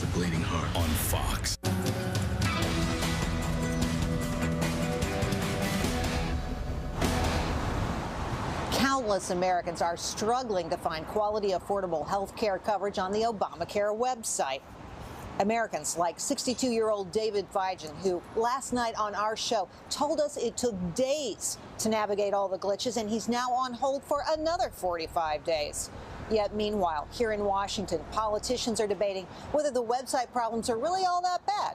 the Bleeding Heart on Fox. Countless Americans are struggling to find quality, affordable health care coverage on the Obamacare website. Americans like 62-year-old David Vigen, who last night on our show told us it took days to navigate all the glitches, and he's now on hold for another 45 days. Yet, meanwhile, here in Washington, politicians are debating whether the website problems are really all that bad.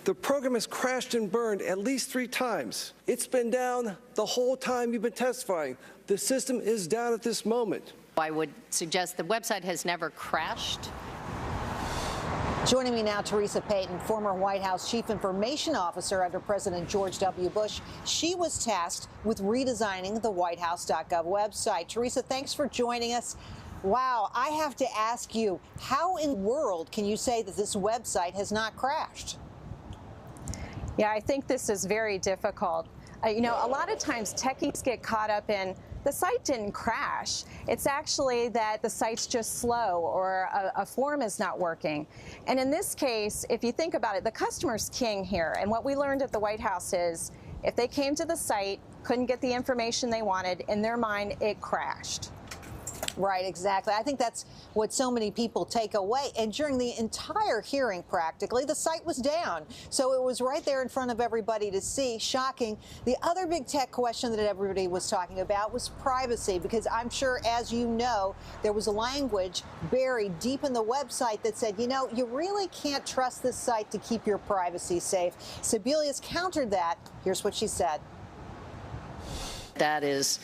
The program has crashed and burned at least 3 times. It's been down the whole time you've been testifying. The system is down at this moment. I would suggest the website has never crashed. Joining me now, Teresa Payton, former White House Chief Information Officer under President George W. Bush. She was tasked with redesigning the whitehouse.gov website. Teresa, thanks for joining us. Wow, I have to ask you, how in the world can you say that this website has not crashed? Yeah, I think this is very difficult. You know, a lot of times techies get caught up in the site didn't crash. It's actually that the site's just slow or a form is not working. And in this case, if you think about it, the customer's king here. And what we learned at the White House is if they came to the site, couldn't get the information they wanted, in their mind, it crashed. Right, exactly. I think that's what so many people take away. And during the entire hearing, practically, the site was down. So it was right there in front of everybody to see. Shocking. The other big tech question that everybody was talking about was privacy, because I'm sure, as you know, there was a language buried deep in the website that said, you know, you really can't trust this site to keep your privacy safe. Sebelius countered that. Here's what she said. That is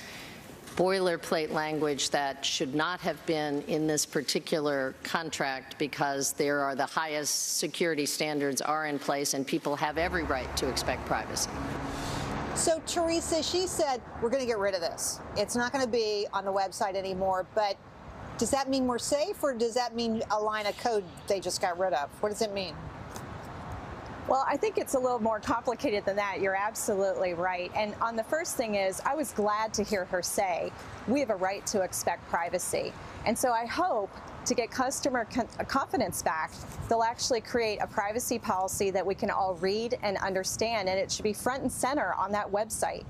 boilerplate language that should not have been in this particular contract, because there are the highest security standards are in place and people have every right to expect privacy. So, Teresa, she said, we're going to get rid of this. It's not going to be on the website anymore. But does that mean we're safe, or does that mean a line of code they just got rid of? What does it mean? Well, I think it's a little more complicated than that. You're absolutely right. And on the first thing is, I was glad to hear her say, we have a right to expect privacy. And so I hope to get customer confidence back, they'll actually create a privacy policy that we can all read and understand, and it should be front and center on that website.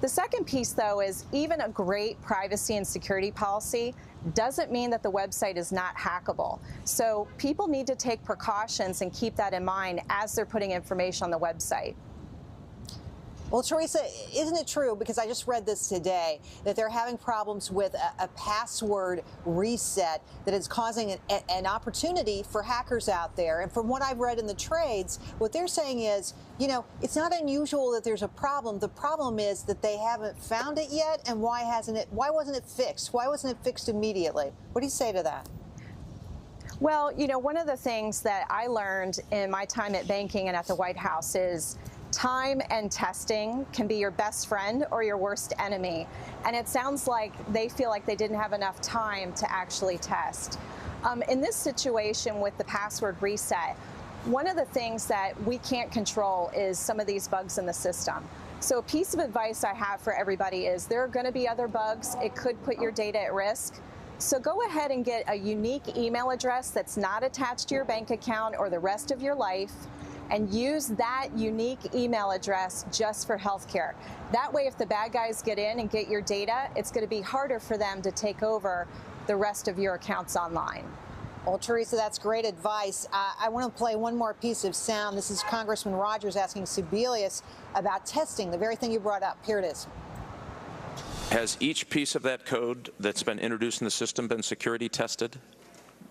The second piece, though, is even a great privacy and security policy doesn't mean that the website is not hackable. So people need to take precautions and keep that in mind as they're putting information on the website. Well, Teresa, isn't it true, because I just read this today, that they're having problems with a password reset that is causing an opportunity for hackers out there? And from what I've read in the trades, what they're saying is, you know, it's not unusual that there's a problem. The problem is that they haven't found it yet. And why wasn't it fixed? Why wasn't it fixed immediately? What do you say to that? Well, you know, one of the things that I learned in my time at banking and at the White House is time and testing can be your best friend or your worst enemy. And it sounds like they feel like they didn't have enough time to actually test. In this situation with the password reset, one of the things that we can't control is some of these bugs in the system. So a piece of advice I have for everybody is there are going to be other bugs. It could put your data at risk. So go ahead and get a unique email address that's not attached to your bank account or the rest of your life, and use that unique email address just for healthcare. That way, if the bad guys get in and get your data, it's going to be harder for them to take over the rest of your accounts online. Well, Teresa, that's great advice. I want to play one more piece of sound. This is Congressman Rogers asking Sebelius about testing, the very thing you brought up. Here it is. Has each piece of that code that's been introduced in the system been security tested?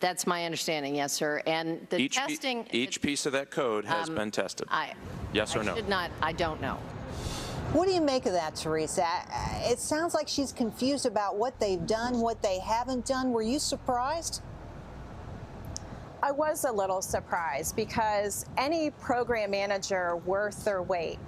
That's my understanding, yes, sir. And the testing... Each piece of that code has been tested? Yes or no? I don't know. What do you make of that, Teresa? It sounds like she's confused about what they've done, what they haven't done. Were you surprised? I was a little surprised, because any program manager worth their weight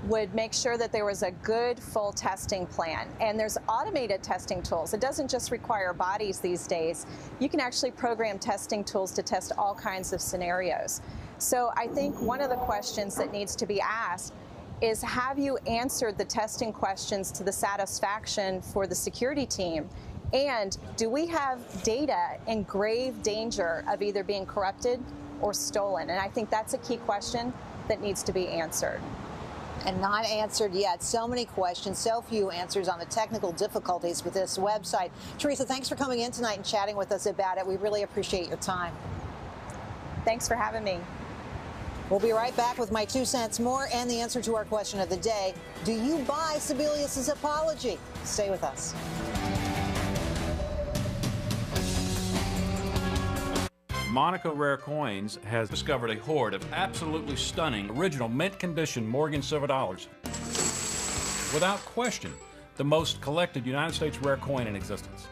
would make sure that there was a good full testing plan. And there's automated testing tools. It doesn't just require bodies these days. You can actually program testing tools to test all kinds of scenarios. So I think one of the questions that needs to be asked is, have you answered the testing questions to the satisfaction for the security team? And do we have data in grave danger of either being corrupted or stolen? And I think that's a key question that needs to be answered. And not answered yet. So many questions, so few answers on the technical difficulties with this website. Teresa, thanks for coming in tonight and chatting with us about it. We really appreciate your time. Thanks for having me. We'll be right back with my 2 cents more and the answer to our question of the day. Do you buy Sebelius's apology? Stay with us. Monaco Rare Coins has discovered a hoard of absolutely stunning, original, mint condition Morgan silver dollars. Without question, the most collected United States rare coin in existence.